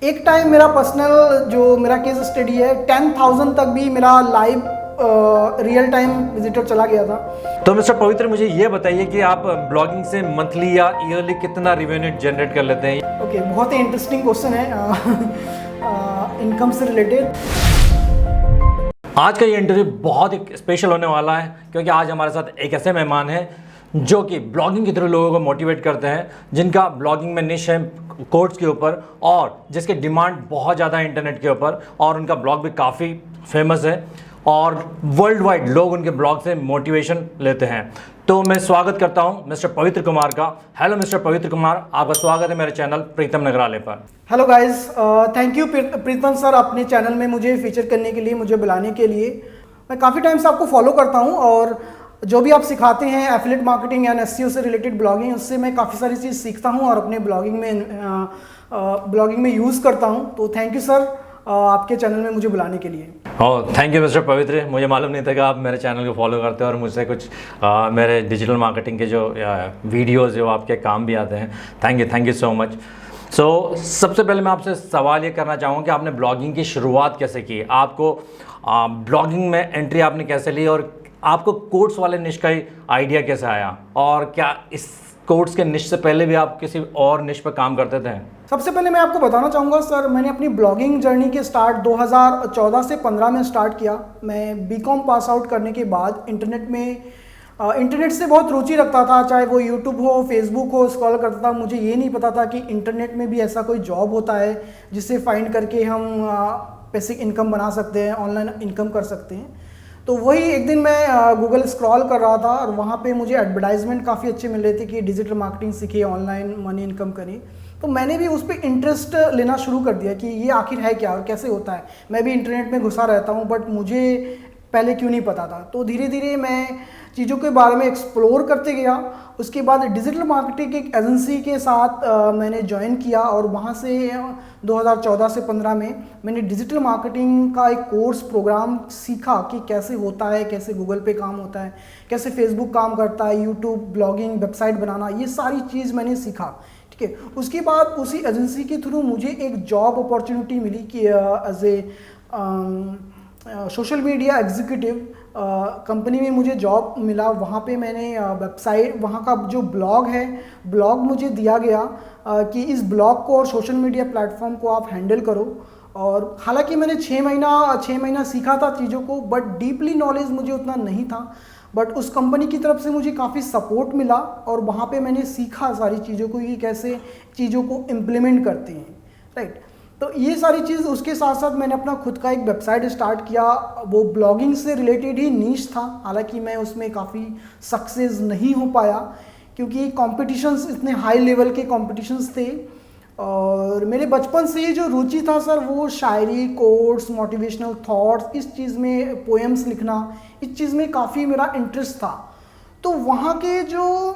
एक टाइम मेरा पर्सनल जो मेरा केस स्टडी है 10,000 तक भी मेरा लाइव रियल टाइम विजिटर चला गया था। तो मिस्टर पवित्र, मुझे ये बताइए कि आप ब्लॉगिंग से मंथली या ईयरली कितना रेवेन्यू जनरेट कर लेते हैं? ओके, बहुत ही इंटरेस्टिंग क्वेश्चन है इनकम से रिलेटेड। आज का ये इंटरव्यू बहुत ही स्पेशल होने वाला है, क्योंकि आज हमारे साथ एक ऐसे मेहमान हैं जो कि ब्लॉगिंग के थ्रू लोगों को मोटिवेट करते हैं, जिनका ब्लॉगिंग में निश है कोर्स के ऊपर और जिसके डिमांड बहुत ज़्यादा है इंटरनेट के ऊपर, और उनका ब्लॉग भी काफ़ी फेमस है और वर्ल्ड वाइड लोग उनके ब्लॉग से मोटिवेशन लेते हैं। तो मैं स्वागत करता हूं मिस्टर पवित्र कुमार का। हेलो मिस्टर पवित्र कुमार, आपका स्वागत है मेरे चैनल प्रीतम नगरालय पर। Hello guys, thank you Pritam sir अपने चैनल में मुझे फीचर करने के लिए, मुझे बुलाने के लिए। मैं काफ़ी टाइम से आपको फॉलो करता हूं और जो भी आप सिखाते हैं एफिलिएट मार्केटिंग एंड एसईओ से रिलेटेड ब्लॉगिंग, उससे मैं काफ़ी सारी चीज़ सीखता हूं और अपने ब्लॉगिंग में यूज़ करता हूं। तो थैंक यू सर आपके चैनल में मुझे बुलाने के लिए। थैंक यू मिस्टर पवित्र। मुझे मालूम नहीं था कि आप मेरे चैनल को फॉलो करते हैं और मुझसे कुछ मेरे डिजिटल मार्केटिंग के जो वीडियोज़ जो आपके काम भी आते हैं। Thank you so much. So सबसे पहले मैं आपसे सवाल ये करना चाहूँगा कि आपने ब्लॉगिंग की शुरुआत कैसे की? आपको ब्लॉगिंग में एंट्री आपने कैसे ली और आपको कोर्स वाले निश का आइडिया कैसे आया, और क्या इस कोर्स के निश से पहले भी आप किसी और निश पर काम करते थे? सबसे पहले मैं आपको बताना चाहूँगा सर, मैंने अपनी ब्लॉगिंग जर्नी के स्टार्ट 2014 से 15 में स्टार्ट किया। मैं बीकॉम पास आउट करने के बाद इंटरनेट से बहुत रुचि रखता था, चाहे वो यूट्यूब हो, फेसबुक हो, स्क्रॉल करता था। मुझे ये नहीं पता था कि इंटरनेट में भी ऐसा कोई जॉब होता है जिससे फाइंड करके हम बेसिक इनकम बना सकते हैं, ऑनलाइन इनकम कर सकते हैं। तो वही एक दिन मैं गूगल स्क्रॉल कर रहा था और वहाँ पे मुझे एडवर्टाइजमेंट काफ़ी अच्छे मिल रहे थे कि डिजिटल मार्केटिंग सीखिए, ऑनलाइन मनी इनकम करिए। तो मैंने भी उस पर इंटरेस्ट लेना शुरू कर दिया कि ये आखिर है क्या और कैसे होता है। मैं भी इंटरनेट में घुसा रहता हूँ, बट मुझे पहले क्यों नहीं पता था। तो धीरे धीरे मैं चीज़ों के बारे में एक्सप्लोर करते गया। उसके बाद डिजिटल मार्केटिंग एक एजेंसी के साथ मैंने ज्वाइन किया और वहाँ से 2014 से 15 में मैंने डिजिटल मार्केटिंग का एक कोर्स प्रोग्राम सीखा कि कैसे होता है, कैसे गूगल पे काम होता है, कैसे फेसबुक काम करता है, यूट्यूब, ब्लॉगिंग, वेबसाइट बनाना, ये सारी चीज़ मैंने सीखा। ठीक है, उसके बाद उसी एजेंसी के थ्रू मुझे एक जॉब अपॉर्चुनिटी मिली कि as a social media executive company में मुझे जॉब मिला। वहाँ पे मैंने वेबसाइट, वहाँ का जो ब्लॉग मुझे दिया गया कि इस ब्लॉग को और सोशल मीडिया प्लेटफॉर्म को आप हैंडल करो। और हालांकि मैंने 6 महीना सीखा था चीज़ों को, बट डीपली नॉलेज मुझे उतना नहीं था। बट उस कंपनी की तरफ से मुझे काफ़ी सपोर्ट मिला और वहाँ पे मैंने सीखा सारी चीज़ों को कि कैसे चीज़ों को इम्प्लीमेंट करते हैं, राइट। तो ये सारी चीज़, उसके साथ साथ मैंने अपना खुद का एक वेबसाइट स्टार्ट किया। वो ब्लॉगिंग से रिलेटेड ही नीश था, हालांकि मैं उसमें काफ़ी सक्सेस नहीं हो पाया क्योंकि कॉम्पिटिशन्स, इतने हाई लेवल के कॉम्पिटिशन्स थे। और मेरे बचपन से ही जो रुचि था सर, वो शायरी, कोट्स, मोटिवेशनल थॉट्स, इस चीज़ में पोएम्स लिखना, इस चीज़ में काफ़ी मेरा इंटरेस्ट था। तो वहाँ के जो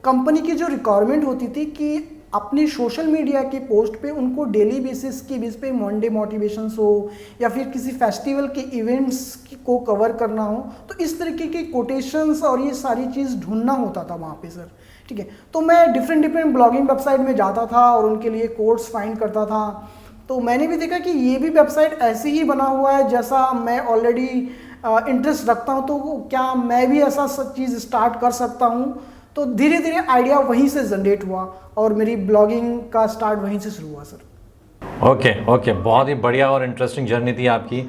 कंपनी की जो रिक्वायरमेंट होती थी कि अपनी सोशल मीडिया के पोस्ट पे उनको डेली बेसिस की बेस पे मंडे मोटिवेशंस हो या फिर किसी फेस्टिवल के इवेंट्स को कवर करना हो, तो इस तरीके के कोटेशंस और ये सारी चीज़ ढूंढना होता था वहाँ पे सर। ठीक है, तो मैं डिफरेंट ब्लॉगिंग वेबसाइट में जाता था और उनके लिए कोर्स फाइंड करता था। तो मैंने भी देखा कि ये भी वेबसाइट ऐसे ही बना हुआ है जैसा मैं ऑलरेडी इंटरेस्ट रखता हूँ, तो क्या मैं भी ऐसा सब चीज़ स्टार्ट कर सकता हूँ। तो धीरे धीरे आइडिया वहीं से जनरेट हुआ और मेरी ब्लॉगिंग का स्टार्ट वहीं से शुरू हुआ सर। ओके, बहुत ही बढ़िया और इंटरेस्टिंग जर्नी थी आपकी।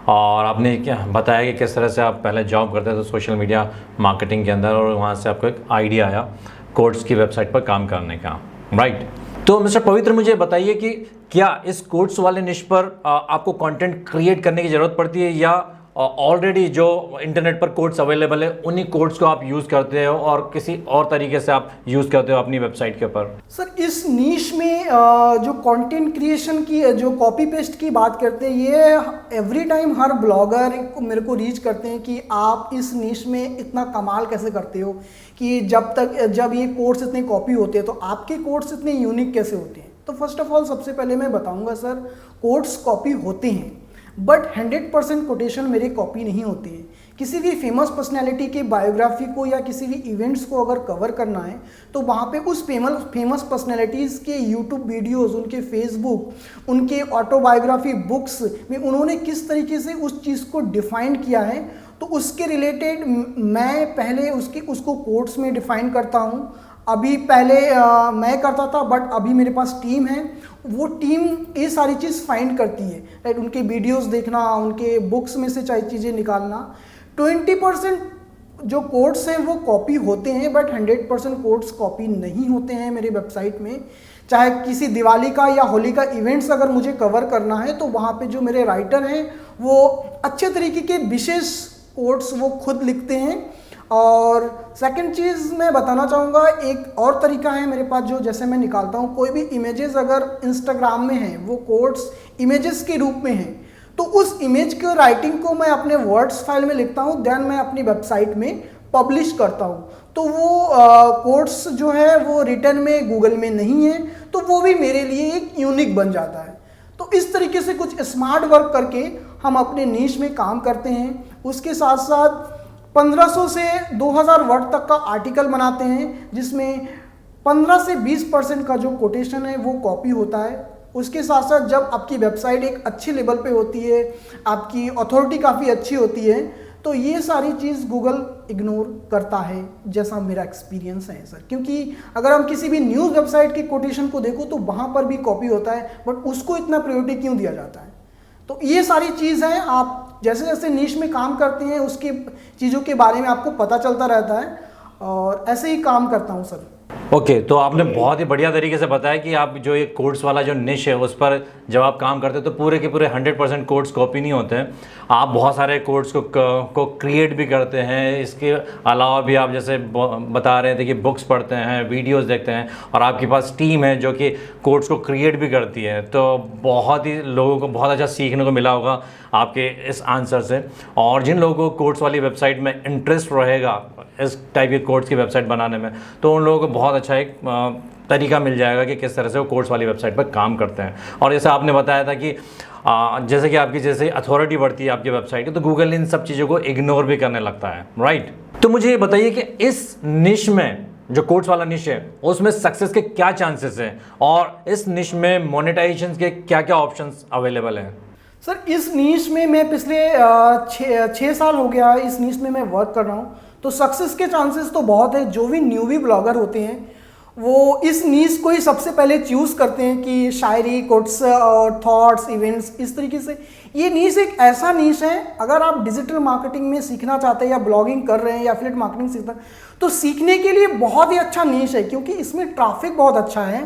और आपने क्या बताया कि किस तरह से आप पहले जॉब करते थे सोशल मीडिया मार्केटिंग के अंदर, और वहाँ से आपको एक आइडिया आया कोर्स की वेबसाइट पर काम करने का, राइट। तो मिस्टर पवित्र, मुझे बताइए कि क्या इस कोर्स वाले निश पर आपको कंटेंट क्रिएट करने की ज़रूरत पड़ती है, या ऑलरेडी जो इंटरनेट पर कोड्स अवेलेबल है उन्हीं कोड्स को आप यूज़ करते हो और किसी और तरीके से आप यूज़ करते हो अपनी वेबसाइट के ऊपर? सर, इस नीश में जो कंटेंट क्रिएशन की, जो कॉपी पेस्ट की बात करते हैं, ये एवरी टाइम हर ब्लॉगर मेरे को रीच करते हैं कि आप इस नीश में इतना कमाल कैसे करते हो, कि जब ये कोड्स इतने कॉपी होते हैं तो आपके कोड्स इतने यूनिक कैसे होते हैं। तो फर्स्ट ऑफ ऑल सबसे पहले मैं बताऊँगा सर, कोड्स कॉपी होते हैं बट 100% कोटेशन मेरे कॉपी नहीं होती है। किसी भी फेमस पर्सनैलिटी के बायोग्राफी को या किसी भी इवेंट्स को अगर कवर करना है तो वहाँ पे उस फेमस पर्सनैलिटीज़ के यूट्यूब वीडियोज़, उनके फेसबुक, उनके ऑटोबायोग्राफी बुक्स में उन्होंने किस तरीके से उस चीज़ को डिफ़ाइन किया है, तो उसके रिलेटेड मैं पहले उसको कोट्स में डिफ़ाइन करता हूँ। अभी पहले मैं करता था, बट अभी मेरे पास टीम है, वो टीम ये सारी चीज़ फाइंड करती है, राइट। उनके वीडियोस देखना, उनके बुक्स में से चीज़ें निकालना। 20% जो कोड्स हैं वो कॉपी होते हैं, बट 100% कोड्स कॉपी नहीं होते हैं मेरी वेबसाइट में। चाहे किसी दिवाली का या होली का इवेंट्स अगर मुझे कवर करना है तो वहाँ पे जो मेरे राइटर हैं वो अच्छे तरीके के विशेष कोड्स वो खुद लिखते हैं। और सेकंड चीज़ मैं बताना चाहूँगा, एक और तरीका है मेरे पास, जो जैसे मैं निकालता हूँ कोई भी इमेजेस अगर इंस्टाग्राम में है, वो कोड्स इमेजेस के रूप में हैं, तो उस इमेज के राइटिंग को मैं अपने वर्ड्स फाइल में लिखता हूँ, देन मैं अपनी वेबसाइट में पब्लिश करता हूँ। तो वो कोड्स जो है वो रिटर्न में गूगल में नहीं है, तो वो भी मेरे लिए एक यूनिक बन जाता है। तो इस तरीके से कुछ स्मार्ट वर्क करके हम अपने नीश में काम करते हैं। उसके साथ साथ 1500 से 2000 वर्ड तक का आर्टिकल बनाते हैं, जिसमें 15 से 20% का जो कोटेशन है वो कॉपी होता है। उसके साथ साथ जब आपकी वेबसाइट एक अच्छी लेवल पे होती है, आपकी अथॉरिटी काफ़ी अच्छी होती है, तो ये सारी चीज़ गूगल इग्नोर करता है, जैसा मेरा एक्सपीरियंस है सर। क्योंकि अगर हम किसी भी न्यूज़ वेबसाइट की कोटेशन को देखो तो वहाँ पर भी कॉपी होता है, बट उसको इतना प्रायोरिटी क्यों दिया जाता है? तो ये सारी चीज़ है, आप जैसे जैसे नीश में काम करते हैं उसकी चीज़ों के बारे में आपको पता चलता रहता है, और ऐसे ही काम करता हूँ सर। ओके, तो आपने बहुत ही बढ़िया तरीके से बताया कि आप जो ये कोड्स वाला जो निश है उस पर जब आप काम करते हैं तो पूरे के पूरे 100% कोड्स कॉपी नहीं होते हैं। आप बहुत सारे कोड्स को क्रिएट भी करते हैं। इसके अलावा भी आप जैसे बता रहे थे कि बुक्स पढ़ते हैं, वीडियोस देखते हैं, और आपके पास टीम है जो कि कोड्स को क्रिएट भी करती है। तो बहुत ही लोगों को बहुत अच्छा सीखने को मिला होगा आपके इस आंसर से। और जिन लोगों को कोड्स वाली वेबसाइट में इंटरेस्ट रहेगा, इस टाइप के कोड्स की वेबसाइट बनाने में, तो उन लोगों को बहुत अच्छा एक तरीका मिल जाएगा कि किस तरह से वो कोड्स वाली वेबसाइट पर काम करते हैं। और जैसे आपने बताया था कि जैसे कि आपकी जैसे अथॉरिटी बढ़ती है आपकी वेबसाइट की, तो गूगल इन सब चीज़ों को इग्नोर भी करने लगता है, राइट। तो मुझे ये बताइए कि इस निश में जो कोड्स वाला निश है उसमें सक्सेस के क्या चांसेस हैं, और इस निश में मोनेटाइजेशन के क्या क्या ऑप्शंस अवेलेबल हैं? सर, इस नीश में मैं पिछले 6 साल हो गया इस नीश में मैं वर्क कर रहा हूँ, तो सक्सेस के चांसेस तो बहुत है। जो भी न्यूबी ब्लॉगर होते हैं वो इस नीश को ही सबसे पहले चूज़ करते हैं कि शायरी, कोट्स और थॉट्स, इवेंट्स, इस तरीके से। ये नीश एक ऐसा नीश है, अगर आप डिजिटल मार्केटिंग में सीखना चाहते हैं या ब्लॉगिंग कर रहे हैं या एफिलिएट मार्केटिंग सीखना, तो सीखने के लिए बहुत ही अच्छा नीश है, क्योंकि इसमें ट्रैफिक बहुत अच्छा है,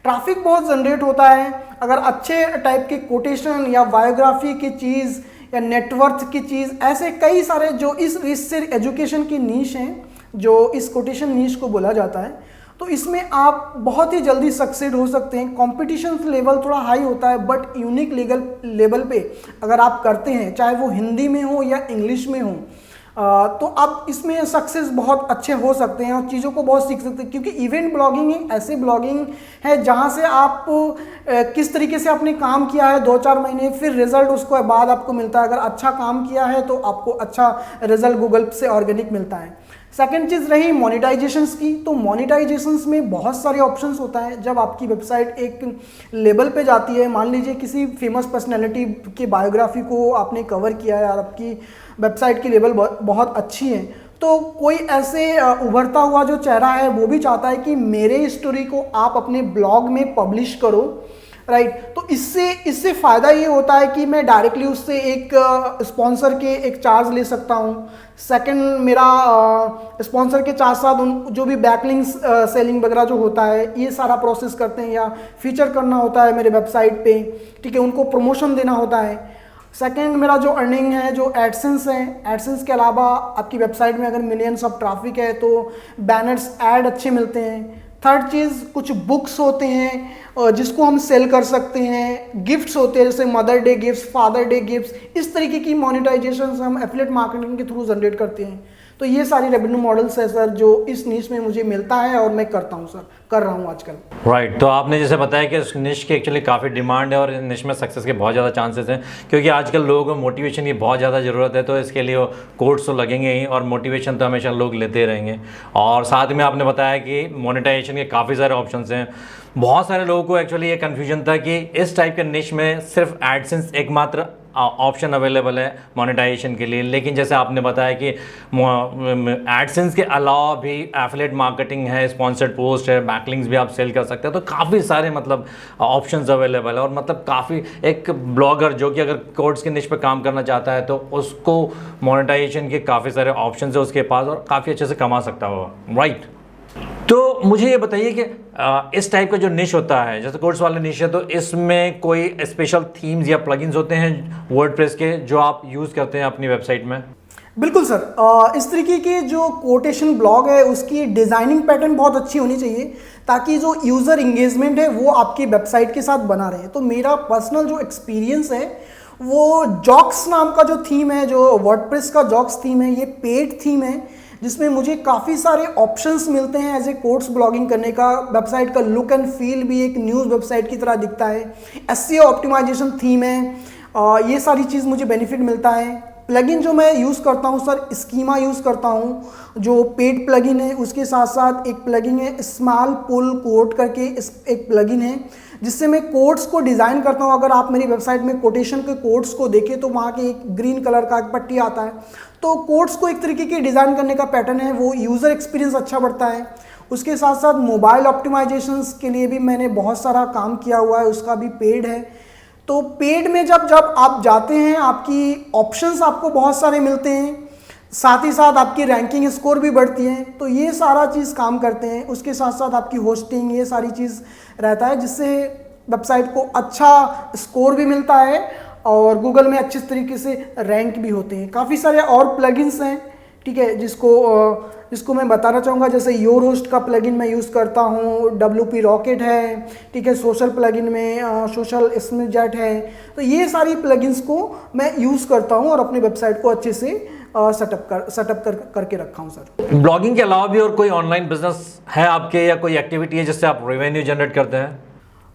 ट्रैफिक बहुत जनरेट होता है। अगर अच्छे टाइप के कोटेशन या बायोग्राफी की चीज़ या नेटवर्थ की चीज़, ऐसे कई सारे जो इससे एजुकेशन की नीश हैं, जो इस कोटेशन नीश को बोला जाता है, तो इसमें आप बहुत ही जल्दी सक्सेड हो सकते हैं। कंपटीशन लेवल थोड़ा हाई होता है, बट यूनिक लेवल पे अगर आप करते हैं, चाहे वो हिंदी में हो या इंग्लिश में हो, तो आप इसमें सक्सेस बहुत अच्छे हो सकते हैं और चीज़ों को बहुत सीख सकते हैं। क्योंकि इवेंट ब्लॉगिंग एक ऐसे ब्लॉगिंग है जहां से आप किस तरीके से आपने काम किया है 2-4 महीने, फिर रिजल्ट उसको बाद आपको मिलता है। अगर अच्छा काम किया है तो आपको अच्छा रिजल्ट गूगल से ऑर्गेनिक मिलता है। सेकंड चीज़ रही मोनेटाइजेशंस की, तो मोनेटाइजेशंस में बहुत सारे ऑप्शंस होता है। जब आपकी वेबसाइट एक लेवल पे जाती है, मान लीजिए किसी फेमस पर्सनैलिटी की बायोग्राफी को आपने कवर किया है और आपकी वेबसाइट की लेवल बहुत अच्छी है, तो कोई ऐसे उभरता हुआ जो चेहरा है वो भी चाहता है कि मेरे स्टोरी को आप अपने ब्लॉग में पब्लिश करो, राइट। तो इससे फ़ायदा ये होता है कि मैं डायरेक्टली उससे एक स्पॉन्सर के एक चार्ज ले सकता हूँ। सेकंड, मेरा स्पॉन्सर के साथ साथ उन जो भी बैकलिंक्स सेलिंग वगैरह जो होता है, ये सारा प्रोसेस करते हैं, या फीचर करना होता है मेरे वेबसाइट पे, ठीक है, उनको प्रमोशन देना होता है। सेकंड, मेरा जो अर्निंग है, जो एडसेंस है, एडसेंस के अलावा आपकी वेबसाइट में अगर मिलियंस ऑफ ट्रैफिक है तो बैनर्स ऐड अच्छे मिलते हैं। थर्ड चीज़, कुछ बुक्स होते हैं जिसको हम सेल कर सकते हैं। गिफ्ट्स होते हैं जैसे mother day gifts, father day gifts, इस तरीके की मोनेटाइजेशन हम एफिलिएट मार्केटिंग के थ्रू जनरेट करते हैं। तो ये सारी रेवेन्यू मॉडल्स है सर जो इस नीश में मुझे मिलता है और मैं करता हूँ सर, कर रहा हूँ आजकल। राइट तो आपने जैसे बताया कि इस निश की एक्चुअली काफ़ी डिमांड है और इस निश में सक्सेस के बहुत ज़्यादा चांसेस हैं, क्योंकि आजकल लोगों को मोटिवेशन की बहुत ज़्यादा ज़रूरत है। तो इसके लिए कोर्स तो लगेंगे ही और मोटिवेशन तो हमेशा लोग लेते रहेंगे। और साथ में आपने बताया कि मोनेटाइजेशन के काफ़ी सारे ऑप्शंस हैं। बहुत सारे लोगों को एक्चुअली ये कन्फ्यूजन था कि इस टाइप के निश में सिर्फ एडसेंस एकमात्र ऑप्शन अवेलेबल है मोनेटाइजेशन के लिए, लेकिन जैसे आपने बताया कि एडसेंस के अलावा भी एफिलिएट मार्केटिंग है, स्पॉन्सर्ड पोस्ट है, बैकलिंक्स भी आप सेल कर सकते हैं। तो काफ़ी सारे मतलब ऑप्शंस अवेलेबल है और मतलब काफ़ी एक ब्लॉगर जो कि अगर कोर्स के निश पे काम करना चाहता है तो उसको मोनेटाइजेशन के काफ़ी सारे ऑप्शंस है उसके पास और काफ़ी अच्छे से कमा सकता होगा। राइट तो मुझे ये बताइए कि इस टाइप का जो निश होता है, जैसे कोर्स वाले निश है, तो इसमें कोई स्पेशल थीम्स या प्लगइन्स होते हैं वर्डप्रेस के जो आप यूज़ करते हैं अपनी वेबसाइट में? बिल्कुल सर, इस तरीके के जो कोटेशन ब्लॉग है उसकी डिज़ाइनिंग पैटर्न बहुत अच्छी होनी चाहिए ताकि जो यूज़र इंगेजमेंट है वो आपकी वेबसाइट के साथ बना रहे। तो मेरा पर्सनल जो एक्सपीरियंस है वो जॉक्स नाम का जो थीम है, जो वर्डप्रेस का जॉक्स थीम है, ये पेड थीम है जिसमें मुझे काफ़ी सारे ऑप्शंस मिलते हैं एज ए कोर्स ब्लॉगिंग करने का। वेबसाइट का लुक एंड फील भी एक न्यूज़ वेबसाइट की तरह दिखता है। एसईओ ऑप्टिमाइजेशन थीम है, ये सारी चीज़ मुझे बेनिफिट मिलता है। प्लगइन जो मैं यूज़ करता हूँ सर, स्कीमा यूज़ करता हूँ जो पेड प्लगइन है। उसके साथ साथ एक प्लगइन है स्मॉल पुल कोट करके, एक प्लगइन है जिससे मैं कोट्स को डिज़ाइन करता हूँ। अगर आप मेरी वेबसाइट में कोटेशन के कोट्स को देखें तो वहाँ के एक ग्रीन कलर का एक पट्टी आता है। तो कोट्स को एक तरीके की डिज़ाइन करने का पैटर्न है, वो यूज़र एक्सपीरियंस अच्छा बढ़ता है। उसके साथ साथ मोबाइल ऑप्टिमाइजेशंस के लिए भी मैंने बहुत सारा काम किया हुआ है, उसका भी पेड है। तो पेड में जब आप जाते हैं आपकी ऑप्शंस आपको बहुत सारे मिलते हैं, साथ ही साथ आपकी रैंकिंग स्कोर भी बढ़ती है। तो ये सारा चीज़ काम करते हैं। उसके साथ साथ आपकी होस्टिंग, ये सारी चीज़ रहता है जिससे वेबसाइट को अच्छा स्कोर भी मिलता है और गूगल में अच्छे तरीके से रैंक भी होते हैं। काफ़ी सारे और प्लगइन्स हैं, ठीक है, जिसको मैं बताना चाहूँगा। जैसे योर होस्ट का प्लगइन मैं यूज़ करता हूँ, WP रॉकेट है, ठीक है, सोशल प्लगइन में सोशल स्नैपचैट है। तो ये सारी प्लगइन्स को मैं यूज़ करता हूँ और अपनी वेबसाइट को अच्छे से सेटअप करके रखा हूँ सर। ब्लॉगिंग के अलावा भी और कोई ऑनलाइन बिजनेस है आपके या कोई एक्टिविटी है जिससे आप रेवेन्यू जनरेट करते हैं?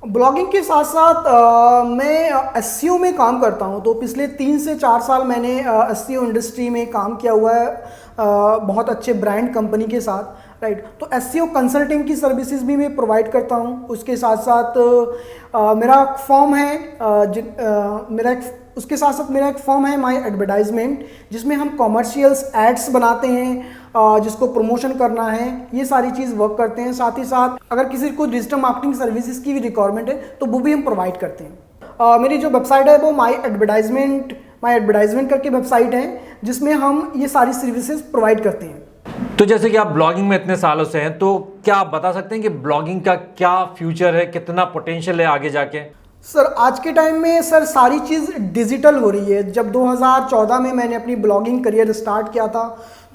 ब्लॉगिंग के साथ साथ मैं एसईओ में काम करता हूं। तो पिछले 3 से 4 साल मैंने एसईओ इंडस्ट्री में काम किया हुआ है बहुत अच्छे ब्रांड कंपनी के साथ। राइट, तो एसईओ कंसल्टिंग की सर्विसेज भी मैं प्रोवाइड करता हूं। उसके साथ साथ मेरा फॉर्म है उसके साथ साथ मेरा एक फॉर्म है माई एडवर्टाइजमेंट, जिसमें हम कॉमर्शियल्स एड्स बनाते हैं जिसको प्रमोशन करना है। ये सारी चीज़ वर्क करते हैं। साथ ही साथ अगर किसी को डिजिटल मार्केटिंग सर्विसेज की भी रिक्वायरमेंट है तो वो भी हम प्रोवाइड करते हैं। मेरी जो वेबसाइट है वो माई एडवर्टाइजमेंट करके वेबसाइट है जिसमें हम ये सारी सर्विसेज प्रोवाइड करते हैं। तो जैसे कि आप ब्लॉगिंग में इतने सालों से हैं, तो क्या आप बता सकते हैं कि ब्लॉगिंग का क्या फ्यूचर है, कितना पोटेंशियल है आगे जाके? सर आज के टाइम में सर सारी चीज़ डिजिटल हो रही है। जब 2014 में मैंने अपनी ब्लॉगिंग करियर स्टार्ट किया था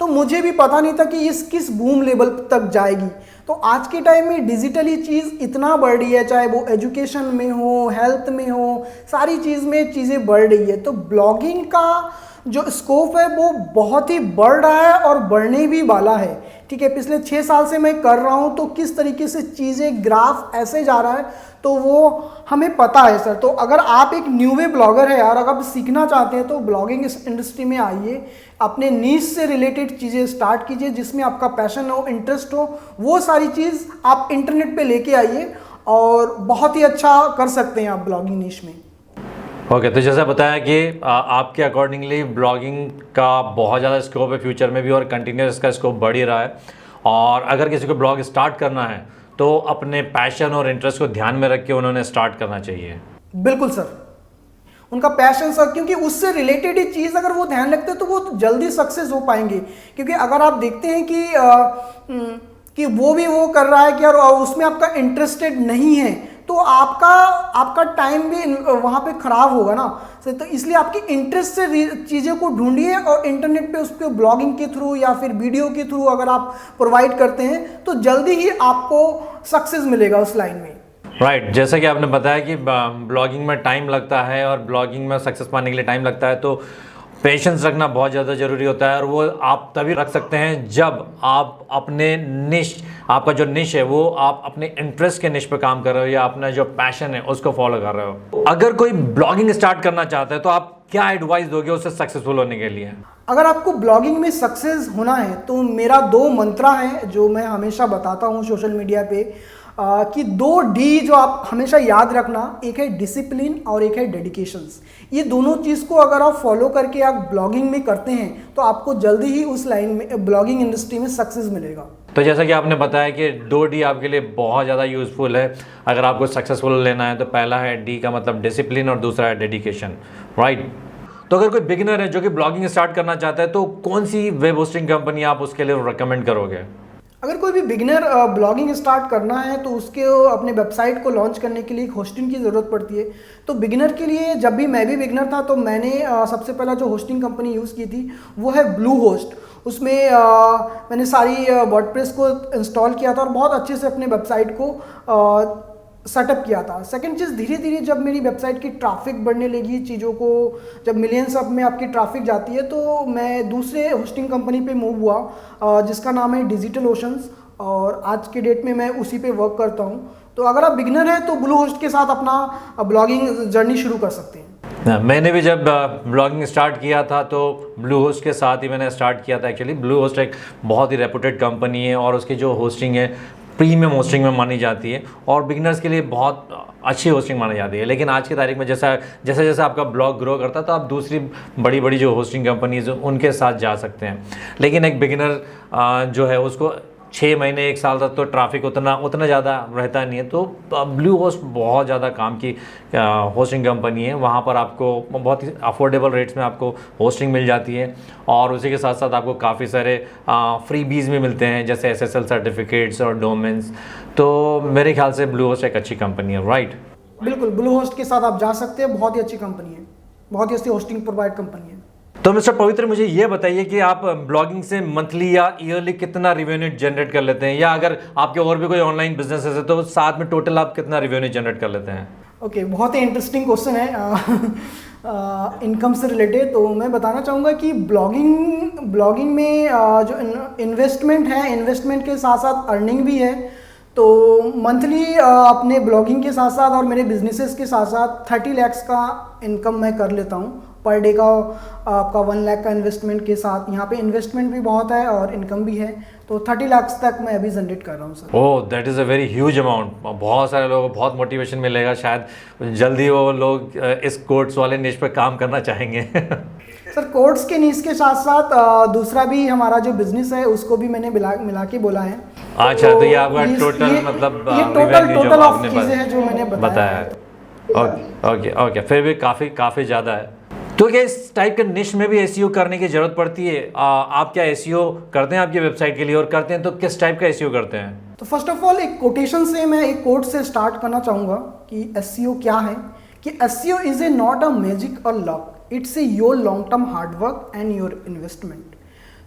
तो मुझे भी पता नहीं था कि इस किस बूम लेवल तक जाएगी। तो आज के टाइम में डिजिटली चीज़ इतना बढ़ रही है, चाहे वो एजुकेशन में हो, हेल्थ में हो, सारी चीज़ में चीज़ें बढ़ रही है। तो ब्लॉगिंग का जो स्कोप है वो बहुत ही बढ़ रहा है और बढ़ने भी वाला है। ठीक है, पिछले 6 साल से मैं कर रहा हूँ तो किस तरीके से चीज़ें ग्राफ ऐसे जा रहा है तो वो हमें पता है सर। तो अगर आप एक न्यू वे ब्लॉगर है यार, अगर आप सीखना चाहते हैं तो ब्लॉगिंग इस इंडस्ट्री में आइए, अपने नीश से रिलेटेड चीज़ें स्टार्ट कीजिए, जिसमें आपका पैशन हो, इंटरेस्ट हो, वो सारी चीज़ आप इंटरनेट पे लेके आइए और बहुत ही अच्छा कर सकते हैं आप ब्लॉगिंग नीश में। ओके, तो जैसा बताया कि आपके अकॉर्डिंगली ब्लॉगिंग का बहुत ज़्यादा स्कोप है फ्यूचर में भी और कंटिन्यूस इसका स्कोप बढ़ ही रहा है। और अगर किसी को ब्लॉग स्टार्ट करना है तो अपने पैशन और इंटरेस्ट को ध्यान में रख के उन्होंने स्टार्ट करना चाहिए। बिल्कुल सर, उनका पैशन सर, क्योंकि उससे रिलेटेड ही चीज़ अगर वो ध्यान रखते हैं तो वो जल्दी सक्सेस हो पाएंगे। क्योंकि अगर आप देखते हैं कि वो भी वो कर रहा है कि यार उसमें आपका इंटरेस्टेड नहीं है तो आपका टाइम भी वहाँ पे ख़राब होगा ना। तो इसलिए आपकी इंटरेस्ट से चीज़ों को ढूंढिए और इंटरनेट पे उसको ब्लॉगिंग के थ्रू या फिर वीडियो के थ्रू अगर आप प्रोवाइड करते हैं तो जल्दी ही आपको सक्सेस मिलेगा उस लाइन में। राइट, जैसा कि आपने बताया कि ब्लॉगिंग में टाइम लगता है और ब्लॉगिंग में सक्सेस पाने के लिए टाइम लगता है, तो पेशेंस रखना बहुत ज़्यादा ज़रूरी होता है, और वो आप तभी रख सकते हैं जब आप अपने निश, आपका जो निश है वो आप अपने इंटरेस्ट के निश पे काम कर रहे हो या अपना जो पैशन है उसको फॉलो कर रहे हो। अगर कोई ब्लॉगिंग स्टार्ट करना चाहता है तो आप क्या एडवाइस दोगे उसे सक्सेसफुल होने के लिए? अगर आपको ब्लॉगिंग में सक्सेस होना है तो मेरा 2 मंत्रा है जो मैं हमेशा बताता हूँ सोशल मीडिया पे, कि 2 डी जो आप हमेशा याद रखना, एक है डिसिप्लिन और एक है डेडिकेशंस। ये दोनों चीज़ को अगर आप फॉलो करके आप ब्लॉगिंग में करते हैं तो आपको जल्दी ही उस लाइन में, ब्लॉगिंग इंडस्ट्री में सक्सेस मिलेगा। तो जैसा कि आपने बताया कि 2 डी आपके लिए बहुत ज़्यादा यूज़फुल है अगर आपको सक्सेसफुल लेना है। तो पहला है डी का मतलब डिसिप्लिन और दूसरा है डेडिकेशन, राइट। तो अगर कोई बिगिनर है जो कि ब्लॉगिंग स्टार्ट करना चाहता है तो कौन सी वेब होस्टिंग कंपनी आप उसके लिए रिकमेंड करोगे? अगर कोई भी बिगिनर ब्लॉगिंग स्टार्ट करना है तो उसके अपने वेबसाइट को लॉन्च करने के लिए एक होस्टिंग की ज़रूरत पड़ती है। तो बिगिनर के लिए, जब भी मैं भी बिगिनर था तो मैंने सबसे पहला जो होस्टिंग कंपनी यूज़ की थी वो है ब्लू होस्ट। उसमें मैंने सारी वर्डप्रेस को इंस्टॉल किया था और बहुत अच्छे से अपने वेबसाइट को सेटअप किया था। सेकंड चीज़, धीरे धीरे जब मेरी वेबसाइट की ट्रैफिक बढ़ने लगी, चीज़ों को जब मिलियंस अप में आपकी ट्रैफिक जाती है तो मैं दूसरे होस्टिंग कंपनी पे मूव हुआ जिसका नाम है डिजिटल ओशंस, और आज के डेट में मैं उसी पे वर्क करता हूँ। तो अगर आप बिगिनर हैं तो ब्लू होस्ट के साथ अपना ब्लॉगिंग जर्नी शुरू कर सकते हैं। मैंने भी जब ब्लॉगिंग स्टार्ट किया था तो ब्लू होस्ट के साथ ही मैंने स्टार्ट किया था। एक्चुअली ब्लू होस्ट एक बहुत ही रेपुटेड कंपनी है और उसकी जो होस्टिंग है प्रीमियम होस्टिंग में मानी जाती है और बिगिनर्स के लिए बहुत अच्छी होस्टिंग मानी जाती है। लेकिन आज की तारीख में जैसा जैसा आपका ब्लॉग ग्रो करता है तो आप दूसरी बड़ी बड़ी जो होस्टिंग कंपनीज उनके साथ जा सकते हैं। लेकिन एक बिगिनर जो है उसको 6 महीने 1 साल तक तो ट्रैफिक उतना ज़्यादा रहता नहीं है। तो ब्लू होस्ट बहुत ज़्यादा काम की होस्टिंग कंपनी है। वहाँ पर आपको बहुत ही अफोर्डेबल रेट्स में आपको होस्टिंग मिल जाती है और उसी के साथ साथ आपको काफ़ी सारे फ्रीबीज भी मिलते हैं जैसे SSL सर्टिफिकेट्स और डोमेन्स। तो मेरे ख्याल से ब्लू होस्ट एक अच्छी कंपनी है, राइट? बिल्कुल, ब्लू होस्ट के साथ आप जा सकते हैं, बहुत ही अच्छी कंपनी है, बहुत ही अच्छी होस्टिंग प्रोवाइड कंपनी है। तो मिस्टर पवित्र, मुझे ये बताइए कि आप ब्लॉगिंग से मंथली या ईयरली कितना रेवेन्यू जनरेट कर लेते हैं, या अगर आपके और भी कोई ऑनलाइन बिजनेस है तो साथ में टोटल आप कितना रेवेन्यू जनरेट कर लेते हैं? ओके, बहुत ही इंटरेस्टिंग क्वेश्चन है इनकम से रिलेटेड। तो मैं बताना चाहूँगा कि ब्लॉगिंग में जो इन्वेस्टमेंट है, इन्वेस्टमेंट के साथ साथ अर्निंग भी है। तो मंथली अपने ब्लॉगिंग के साथ साथ और मेरे बिजनेसेस के साथ साथ 30 लाख का इनकम मैं कर लेता हूँ पर डे का। आपका 1 लाख का इन्वेस्टमेंट के साथ, यहाँ पे इन्वेस्टमेंट भी बहुत है और इनकम भी है। तो 30 लाख तक मैं अभी जनरेट कर रहा हूँ sir. Oh, that is a very huge amount. बहुत सारे लोगों को बहुत मोटिवेशन मिलेगा, शायद जल्दी वो लोग इस कोर्स वाले निश पे काम करना चाहेंगे। सर, कोर्स के नीच के साथ साथ दूसरा भी हमारा जो बिजनेस है उसको भी मैंने मिला के बोला है। अच्छा, तो ये आपका टोटल मतलब ये टोटल ऑफ चीज़ें हैं जो मैंने बताया है। ओके, फिर भी काफ़ी ज़्यादा है। तो क्या इस टाइप के निश में भी एसईओ करने की ज़रूरत पड़ती है? आप क्या एसईओ करते हैं आपकी वेबसाइट के लिए, और करते हैं तो किस टाइप का एसईओ करते हैं? तो फर्स्ट ऑफ ऑल एक कोटेशन से, मैं एक कोट से स्टार्ट करना चाहूँगा कि एसईओ क्या है। कि SEO is a not a magic और luck, it's a your long term hard work and your investment.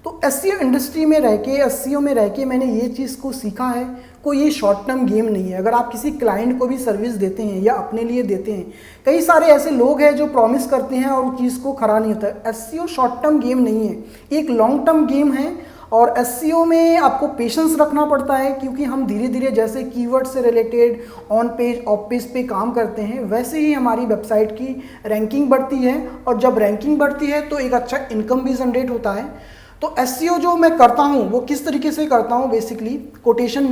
तो एसईओ इंडस्ट्री में रह के, एसईओ में रह के मैंने ये चीज़ को सीखा है, कोई ये शॉर्ट टर्म गेम नहीं है। अगर आप किसी क्लाइंट को भी सर्विस देते हैं या अपने लिए देते हैं, कई सारे ऐसे लोग हैं जो प्रॉमिस करते हैं और उस चीज़ को खरा नहीं होता है। एसईओ शॉर्ट टर्म गेम नहीं है, एक लॉन्ग टर्म गेम है। और एसईओ में आपको पेशेंस रखना पड़ता है, क्योंकि हम धीरे धीरे जैसे कीवर्ड से related on page of page पे काम करते हैं, वैसे ही हमारी वेबसाइट की रैंकिंग बढ़ती है। और जब रैंकिंग बढ़ती है तो एक अच्छा इनकम भी जनरेट होता है। तो एसईओ जो मैं करता हूँ वो किस तरीके से करता हूँ, बेसिकली कोटेशन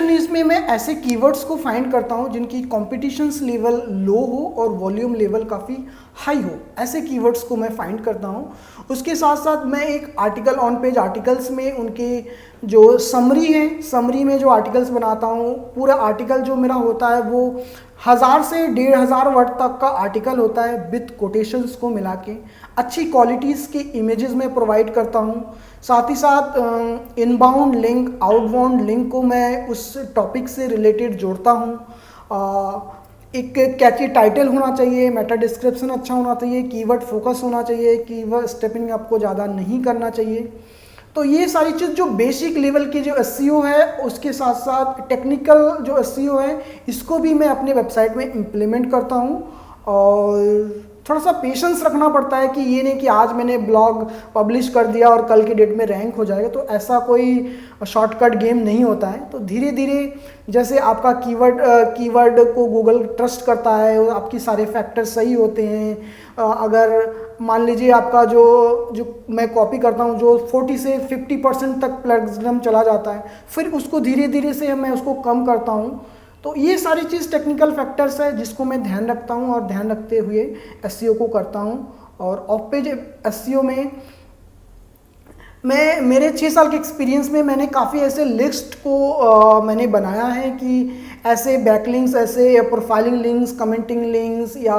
नीश में मैं ऐसे कीवर्ड्स को फाइंड करता हूँ जिनकी कॉम्पिटिशन्स लेवल लो हो और वॉल्यूम लेवल काफ़ी हाई हो, ऐसे कीवर्ड्स को मैं फाइंड करता हूँ। उसके साथ साथ मैं एक आर्टिकल, ऑन पेज आर्टिकल्स में उनके जो समरी है, समरी में जो आर्टिकल्स बनाता हूँ, पूरा आर्टिकल जो मेरा होता है वो 1000 से 1500 वर्ड तक का आर्टिकल होता है विद कोटेशंस को मिला के। अच्छी क्वालिटीज़ के इमेजेस में प्रोवाइड करता हूँ। साथ ही साथ इनबाउंड लिंक, आउटबाउंड लिंक को मैं उस टॉपिक से रिलेटेड जोड़ता हूँ। एक कैची टाइटल होना चाहिए, मेटा डिस्क्रिप्शन अच्छा होना चाहिए, कीवर्ड फोकस होना चाहिए, कीवर्ड स्टेपिंग आपको ज़्यादा नहीं करना चाहिए। तो ये सारी चीज़ जो बेसिक लेवल की जो एसईओ है, उसके साथ साथ टेक्निकल जो एसईओ है, इसको भी मैं अपने वेबसाइट में इम्प्लीमेंट करता हूँ। और थोड़ा सा पेशेंस रखना पड़ता है कि ये नहीं कि आज मैंने ब्लॉग पब्लिश कर दिया और कल की डेट में रैंक हो जाएगा, तो ऐसा कोई शॉर्टकट गेम नहीं होता है। तो धीरे धीरे जैसे आपका कीवर्ड को गूगल ट्रस्ट करता है, आपकी सारे फैक्टर सही होते हैं। अगर मान लीजिए आपका जो मैं कॉपी करता हूँ जो 40 से 50% तक प्लेगरिज्म चला जाता है, फिर उसको धीरे धीरे से मैं उसको कम करता हूँ। तो ये सारी चीज़ टेक्निकल फैक्टर्स है जिसको मैं ध्यान रखता हूँ और ध्यान रखते हुए एसईओ को करता हूँ। और ऑफ पेज एसईओ में मैं मेरे 6 साल के एक्सपीरियंस में मैंने काफ़ी ऐसे लिस्ट को मैंने बनाया है कि ऐसे बैकलिंक्स, ऐसे प्रोफाइलिंग लिंक्स, कमेंटिंग लिंक्स या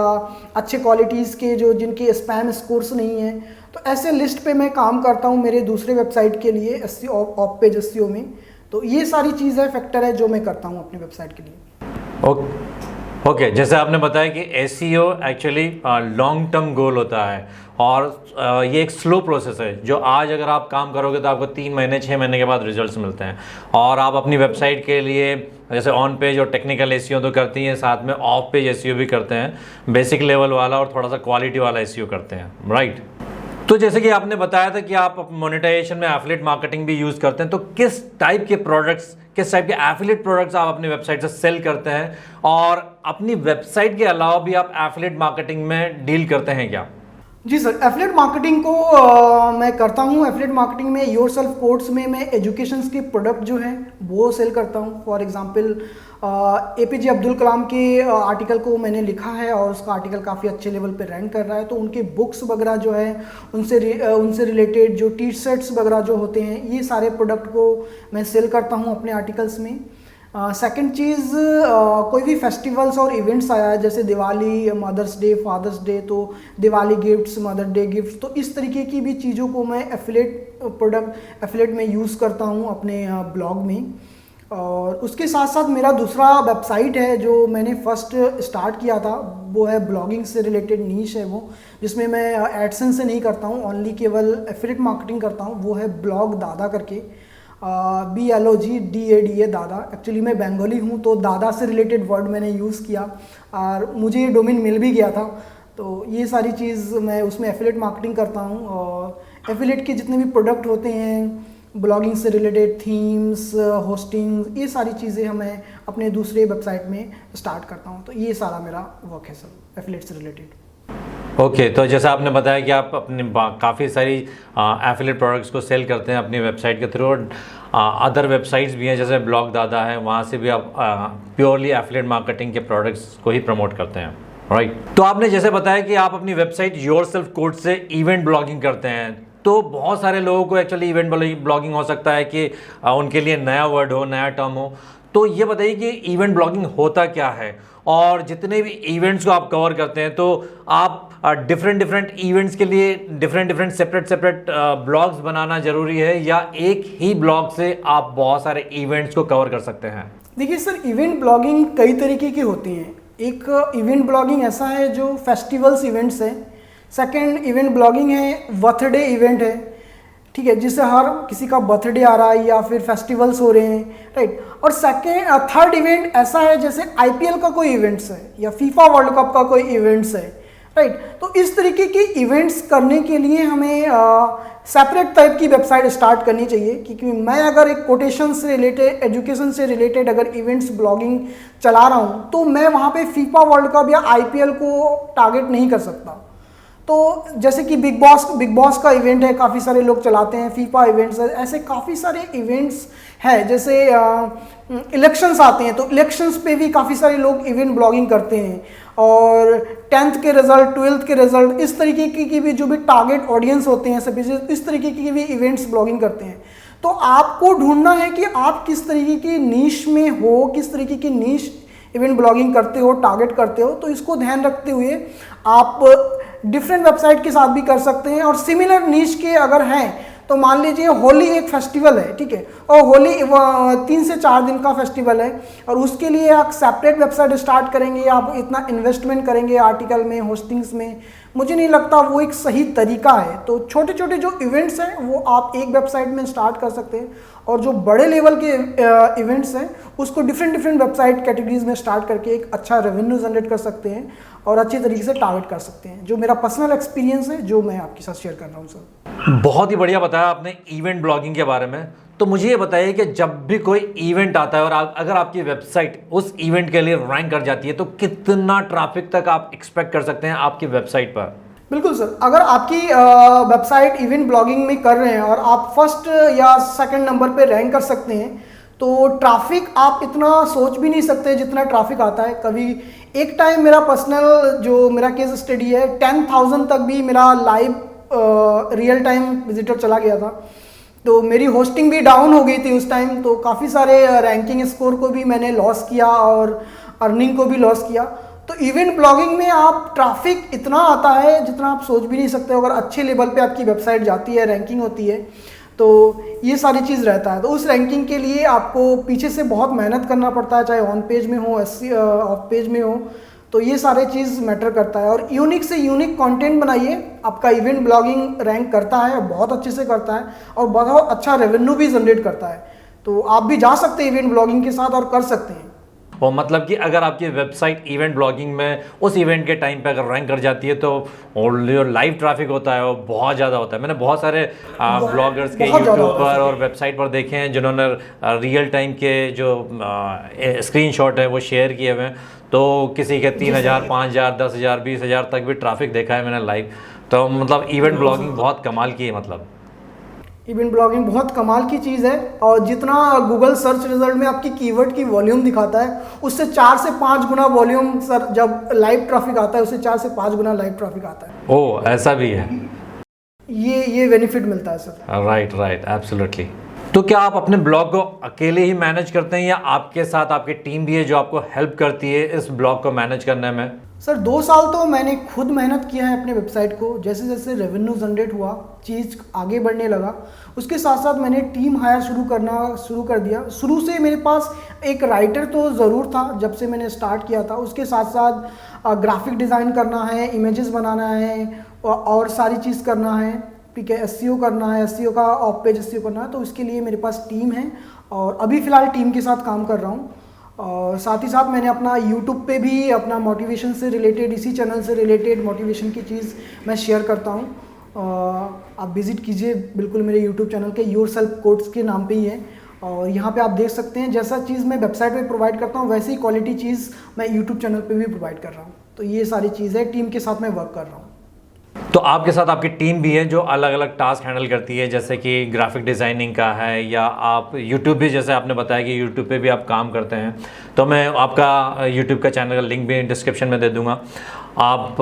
अच्छे क्वालिटीज़ के जो जिनके स्पैम स्कोर्स नहीं है, तो ऐसे लिस्ट पे मैं काम करता हूँ मेरे दूसरे वेबसाइट के लिए एसईओ ऑफ पेज एसईओ में। तो ये सारी चीज़ें फैक्टर है जो मैं करता हूँ अपनी वेबसाइट के लिए। ओके, जैसे आपने बताया कि SEO actually long term goal होता है और ये एक स्लो प्रोसेस है जो आज अगर आप काम करोगे तो आपको 3 महीने 6 महीने के बाद रिजल्ट्स मिलते हैं। और आप अपनी वेबसाइट के लिए जैसे ऑन पेज और टेक्निकल एसईओ तो करती हैं, साथ में ऑफ पेज एसईओ भी करते हैं, बेसिक लेवल वाला और थोड़ा सा क्वालिटी वाला एसईओ करते हैं, राइट। तो जैसे कि आपने बताया था कि आप मोनेटाइजेशन में एफिलिएट मार्केटिंग भी यूज़ करते हैं, तो किस टाइप के प्रोडक्ट्स, किस टाइप के एफिलिएट प्रोडक्ट्स आप अपनी वेबसाइट से सेल करते हैं, और अपनी वेबसाइट के अलावा भी आप एफिलिएट मार्केटिंग में डील करते हैं क्या? जी सर, एफिलिएट मार्केटिंग को मैं करता हूँ। एफिलिएट मार्केटिंग में योरसेल्फ कोर्स में मैं एजुकेशन के प्रोडक्ट जो हैं वो सेल करता हूँ। For example APJ Abdul Kalam के आर्टिकल को मैंने लिखा है और उसका आर्टिकल काफ़ी अच्छे लेवल पे रैंक कर रहा है, तो उनके बुक्स वगैरह जो है उनसे रिलेटेड जो टी शर्ट्स वगैरह जो होते हैं, ये सारे प्रोडक्ट को मैं सेल करता हूँ अपने आर्टिकल्स में। सेकंड चीज़, कोई भी फेस्टिवल्स और इवेंट्स आया है जैसे Diwali, mother's day, father's day, तो Diwali gifts, mother day gifts, तो इस तरीके की भी चीज़ों को मैं एफिलिएट में यूज़ करता हूँ अपने ब्लॉग में। और उसके साथ साथ मेरा दूसरा वेबसाइट है जो मैंने फर्स्ट स्टार्ट किया था, वो है ब्लॉगिंग से रिलेटेड नीश है वो, जिसमें मैं एडसेंस से नहीं करता हूँ, ओनली केवल एफिलिएट मार्केटिंग करता हूँ। वो है ब्लॉग दादा करके, BLOGDADA दादा। एक्चुअली मैं बंगाली हूँ तो दादा से रिलेटेड वर्ड मैंने यूज़ किया और मुझे ये डोमेन मिल भी गया था। तो ये सारी चीज़ मैं उसमें एफिलिएट मार्केटिंग करता हूँ। और एफिलिएट के जितने भी प्रोडक्ट होते हैं, ब्लॉगिंग से रिलेटेड, थीम्स, होस्टिंग, ये सारी चीज़ें मैं अपने दूसरे वेबसाइट में स्टार्ट करता हूँ। तो ये सारा मेरा वर्क है सर एफिलिएट से रिलेटेड। ओके, तो जैसा आपने बताया कि आप अपने काफ़ी सारी एफिलिएट प्रोडक्ट्स को सेल करते हैं अपनी वेबसाइट के थ्रू, और अदर वेबसाइट्स भी हैं जैसे ब्लॉग दादा है, वहाँ से भी आप प्योरली एफिलिएट मार्केटिंग के प्रोडक्ट्स को ही प्रमोट करते हैं, राइट। तो आपने जैसे बताया कि आप अपनी वेबसाइट योरसेल्फ कोड से इवेंट ब्लॉगिंग करते हैं, तो बहुत सारे लोगों को एक्चुअली इवेंट ब्लॉगिंग हो सकता है कि उनके लिए नया वर्ड हो, नया टर्म हो। तो ये बताइए कि इवेंट ब्लॉगिंग होता क्या है, और जितने भी इवेंट्स को आप कवर करते हैं तो आप डिफरेंट इवेंट्स के लिए डिफरेंट सेपरेट ब्लॉग्स बनाना ज़रूरी है, या एक ही ब्लॉग से आप बहुत सारे इवेंट्स को कवर कर सकते हैं? देखिए सर, इवेंट ब्लॉगिंग कई तरीके की होती हैं। एक इवेंट ब्लॉगिंग ऐसा है जो फेस्टिवल्स इवेंट्स है। सेकेंड इवेंट ब्लॉगिंग है बर्थडे इवेंट है, ठीक है, जिससे हर किसी का बर्थडे आ रहा है या फिर फेस्टिवल्स हो रहे हैं, राइट। और थर्ड इवेंट ऐसा है जैसे IPL का कोई इवेंट्स है या फीफा वर्ल्ड कप का कोई इवेंट्स है, राइट। तो इस तरीके के इवेंट्स करने के लिए हमें सेपरेट टाइप की वेबसाइट स्टार्ट करनी चाहिए, क्योंकि मैं अगर एक कोटेशन से रिलेटेड, एजुकेशन से रिलेटेड अगर इवेंट्स ब्लॉगिंग चला रहा हूँ तो मैं वहाँ पे फीफा वर्ल्ड कप या IPL को टारगेट नहीं कर सकता। तो जैसे कि बिग बॉस का इवेंट है, काफ़ी सारे लोग चलाते हैं, फीफा इवेंट्स है, ऐसे काफ़ी सारे इवेंट्स हैं। जैसे इलेक्शंस आते हैं तो इलेक्शंस पे भी काफ़ी सारे लोग इवेंट ब्लॉगिंग करते हैं, और 10th के रिजल्ट, 12th के रिजल्ट, इस तरीके की भी जो भी टारगेट ऑडियंस होते हैं सभी, इस तरीके की भी इवेंट्स ब्लॉगिंग करते हैं। तो आपको ढूंढना है कि आप किस तरीके की नीश में हो, किस तरीके की नीश इवेंट ब्लॉगिंग करते हो, टारगेट करते हो। तो इसको ध्यान रखते हुए आप डिफरेंट वेबसाइट के साथ भी कर सकते हैं। और सिमिलर नीश के अगर हैं तो मान लीजिए होली एक फेस्टिवल है, ठीक है, और होली 3 से 4 दिन का फेस्टिवल है, और उसके लिए आप सेपरेट वेबसाइट स्टार्ट करेंगे, आप इतना इन्वेस्टमेंट करेंगे आर्टिकल में, होस्टिंग्स में, मुझे नहीं लगता वो एक सही तरीका है। तो छोटे छोटे जो इवेंट्स हैं वो आप एक वेबसाइट में स्टार्ट कर सकते हैं, और जो बड़े लेवल के इवेंट्स हैं उसको डिफरेंट वेबसाइट कैटेगरीज में स्टार्ट करके एक अच्छा रेवेन्यू जनरेट कर सकते हैं और अच्छे तरीके से टारगेट कर सकते हैं, जो मेरा पर्सनल एक्सपीरियंस है जो मैं आपके साथ शेयर कर रहा हूँ सर। बहुत ही बढ़िया बताया आपने इवेंट ब्लॉगिंग के बारे में। तो मुझे ये बताइए कि जब भी कोई इवेंट आता है और अगर आपकी वेबसाइट उस इवेंट के लिए रैंक कर जाती है तो कितना ट्रैफिक तक आप एक्सपेक्ट कर सकते हैं आपकी वेबसाइट पर? बिल्कुल सर, अगर आपकी वेबसाइट इवेंट ब्लॉगिंग में कर रहे हैं और आप फर्स्ट या सेकंड नंबर पे रैंक कर सकते हैं तो ट्रैफिक आप इतना सोच भी नहीं सकते जितना ट्रैफिक आता है। कभी एक टाइम मेरा पर्सनल जो मेरा केस स्टडी है 10,000 तक भी मेरा लाइव रियल टाइम विजिटर चला गया था, तो मेरी होस्टिंग भी डाउन हो गई थी उस टाइम, तो काफ़ी सारे रैंकिंग स्कोर को भी मैंने लॉस किया और अर्निंग को भी लॉस किया। तो इवेंट ब्लॉगिंग में आप ट्रैफिक इतना आता है जितना आप सोच भी नहीं सकते। अगर अच्छे लेवल पे आपकी वेबसाइट जाती है, रैंकिंग होती है, तो ये सारी चीज़ रहता है। तो उस रैंकिंग के लिए आपको पीछे से बहुत मेहनत करना पड़ता है, चाहे ऑन पेज में हो, ऑफ पेज में हो, तो ये सारे चीज़ मैटर करता है। और यूनिक से यूनिक कंटेंट बनाइए, आपका इवेंट ब्लॉगिंग रैंक करता है, बहुत अच्छे से करता है और बहुत अच्छा रेवेन्यू भी जनरेट करता है। तो आप भी जा सकते हैं इवेंट ब्लॉगिंग के साथ और कर सकते हैं। और मतलब कि अगर आपकी वेबसाइट इवेंट ब्लॉगिंग में उस इवेंट के टाइम पे अगर रैंक कर जाती है तो और जो लाइव ट्रैफिक होता है वो बहुत ज़्यादा होता है। मैंने बहुत सारे ब्लॉगर्स के यूट्यूब पर और वेबसाइट पर देखे हैं जिन्होंने रियल टाइम के जो स्क्रीनशॉट है वो शेयर किए हुए हैं, तो किसी के 3,000, 5,000, 10,000, 20,000 तक भी ट्रैफिक देखा है मैंने लाइव। तो मतलब इवेंट ब्लॉगिंग बहुत कमाल की है। मतलब इवेंट ब्लॉगिंग बहुत कमाल की चीज़ है और जितना गूगल सर्च रिजल्ट में आपकी कीवर्ड की वॉल्यूम दिखाता है उससे 4 से 5 गुना वॉल्यूम सर जब लाइव ट्रैफिक आता है उससे 4 से 5 गुना लाइव ट्रैफिक आता है। ओह, ऐसा भी है? ये बेनिफिट मिलता है सर। Right, absolutely. तो क्या आप अपने ब्लॉग को अकेले ही मैनेज करते हैं या आपके साथ आपकी टीम भी है जो आपको हेल्प करती है इस ब्लॉग को मैनेज करने में? सर 2 साल तो मैंने खुद मेहनत किया है अपने वेबसाइट को। जैसे जैसे रेवेन्यू जनरेट हुआ, चीज़ आगे बढ़ने लगा, उसके साथ साथ मैंने टीम हायर शुरू कर दिया। शुरू से मेरे पास एक राइटर तो ज़रूर था जब से मैंने स्टार्ट किया था, उसके साथ साथ ग्राफिक डिज़ाइन करना है, इमेजेस बनाना है और सारी चीज़ करना है, ठीक है, एसईओ करना है, एसईओ का ऑफ पेज एसईओ करना है। तो इसके लिए मेरे पास टीम है और अभी फ़िलहाल टीम के साथ काम कर रहा हूँ। और साथ ही साथ मैंने अपना यूट्यूब पे भी अपना मोटिवेशन से रिलेटेड, इसी चैनल से रिलेटेड मोटिवेशन की चीज़ मैं शेयर करता हूँ। आप विज़िट कीजिए बिल्कुल मेरे यूट्यूब चैनल के योरसेल्फ कोट्स के नाम पे ही है और यहाँ पे आप देख सकते हैं जैसा चीज़ मैं वेबसाइट पे प्रोवाइड करता हूँ वैसी क्वालिटी चीज़ मैं यूट्यूब चैनल पे भी प्रोवाइड कर रहा हूँ। तो ये सारी चीज़ है, टीम के साथ मैं वर्क कर रहा हूँ। तो आपके साथ आपकी टीम भी है जो अलग अलग टास्क हैंडल करती है, जैसे कि ग्राफिक डिज़ाइनिंग का है या आप यूट्यूब भी, जैसे आपने बताया कि यूट्यूब पे भी आप काम करते हैं, तो मैं आपका यूट्यूब का चैनल का लिंक भी डिस्क्रिप्शन में दे दूंगा। आप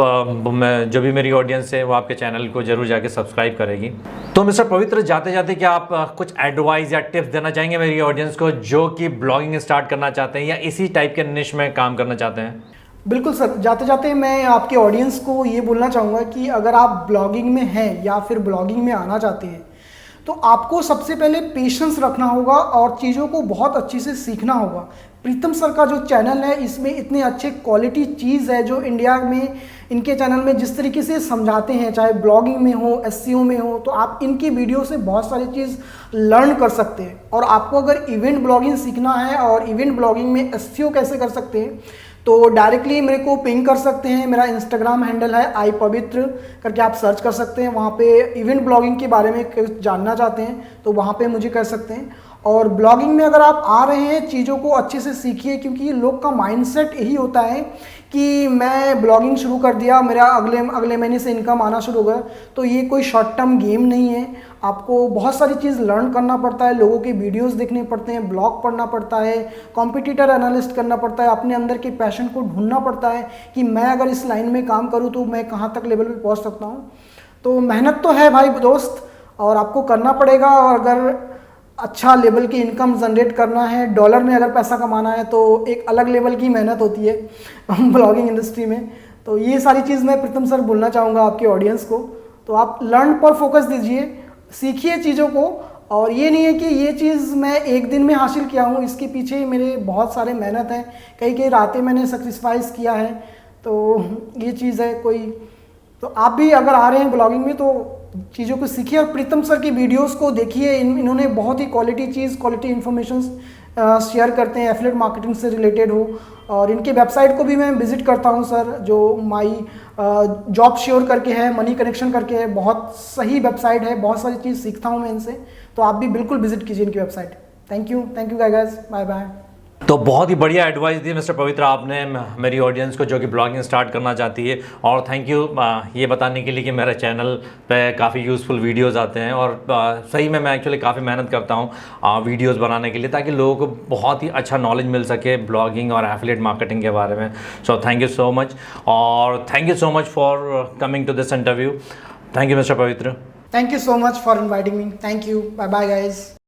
मैं जो भी मेरी ऑडियंस है वो आपके चैनल को जरूर जाके सब्सक्राइब करेगी। तो मिस्टर पवित्र, जाते जाते क्या आप कुछ एडवाइस या टिप्स देना चाहेंगे मेरी ऑडियंस को जो कि ब्लॉगिंग स्टार्ट करना चाहते हैं या इसी टाइप के निश में काम करना चाहते हैं? बिल्कुल सर, जाते जाते मैं आपके ऑडियंस को ये बोलना चाहूँगा कि अगर आप ब्लॉगिंग में हैं या फिर ब्लॉगिंग में आना चाहते हैं तो आपको सबसे पहले पेशेंस रखना होगा और चीज़ों को बहुत अच्छे से सीखना होगा। प्रीतम सर का जो चैनल है इसमें इतने अच्छे क्वालिटी चीज़ है जो इंडिया में इनके चैनल में जिस तरीके से समझाते हैं, चाहे ब्लॉगिंग में हो, एसईओ में हो, तो आप इनकी वीडियो से बहुत सारी चीज़ लर्न कर सकते हैं। और आपको अगर इवेंट ब्लॉगिंग सीखना है और इवेंट ब्लॉगिंग में एसईओ कैसे कर सकते हैं तो डायरेक्टली मेरे को पिंग कर सकते हैं। मेरा इंस्टाग्राम हैंडल है iPavitra करके, आप सर्च कर सकते हैं। वहाँ पे इवेंट ब्लॉगिंग के बारे में कुछ जानना चाहते हैं तो वहाँ पे मुझे कर सकते हैं। और ब्लॉगिंग में अगर आप आ रहे हैं चीज़ों को अच्छे से सीखिए, क्योंकि लोग का माइंडसेट यही होता है कि मैं ब्लॉगिंग शुरू कर दिया, मेरा अगले महीने से इनकम आना शुरू हो गया। तो ये कोई शॉर्ट टर्म गेम नहीं है, आपको बहुत सारी चीज़ लर्न करना पड़ता है, लोगों के वीडियोस देखने पड़ते हैं, ब्लॉग पढ़ना पड़ता है, कॉम्पिटिटर एनालिस्ट करना पड़ता है, अपने अंदर के पैशन को ढूंढना पड़ता है कि मैं अगर इस लाइन में काम करूँ तो मैं कहाँ तक लेवल पे पहुँच सकता हूँ। तो मेहनत तो है भाई दोस्त, और आपको करना पड़ेगा। और अगर अच्छा लेवल की इनकम जनरेट करना है, डॉलर में अगर पैसा कमाना है, तो एक अलग लेवल की मेहनत होती है ब्लॉगिंग इंडस्ट्री में। तो ये सारी चीज़ मैं प्रीतम सर बोलना चाहूँगा आपके ऑडियंस को। तो आप लर्न पर फोकस दीजिए, सीखिए चीज़ों को। और ये नहीं है कि ये चीज़ मैं एक दिन में हासिल किया हूँ, इसके पीछे मेरे बहुत सारे मेहनत है, कई रातें मैंने सेक्रीफाइस किया है। तो ये चीज़ है कोई। तो आप भी अगर आ रहे हैं ब्लॉगिंग में तो चीज़ों को सीखिए और प्रीतम सर की वीडियोस को देखिए। इन्होंने बहुत ही क्वालिटी इन्फॉर्मेशन शेयर करते हैं एफिलिएट मार्केटिंग से रिलेटेड हो। और इनके वेबसाइट को भी मैं विजिट करता हूं सर, जो माई जॉब श्योर करके है, मनी कनेक्शन करके है, बहुत सही वेबसाइट है, बहुत सारी चीज़ सीखता हूं मैं इनसे। तो आप भी बिल्कुल विजिट कीजिए इनकी website. Thank you guys, bye bye. तो बहुत ही बढ़िया एडवाइस दी मिस्टर पवित्र आपने मेरी ऑडियंस को जो कि ब्लॉगिंग स्टार्ट करना चाहती है। और थैंक यू ये बताने के लिए कि मेरे चैनल पे काफ़ी यूज़फुल वीडियोस आते हैं। और सही में मैं एक्चुअली काफ़ी मेहनत करता हूँ वीडियोस बनाने के लिए, ताकि लोगों को बहुत ही अच्छा नॉलेज मिल सके ब्लॉगिंग और एफिलिएट मार्केटिंग के बारे में। So thank you so much, और thank you so much for coming to this interview. Thank you mister Pavitra. Thank you so much for inviting me. Thank you, bye bye guys.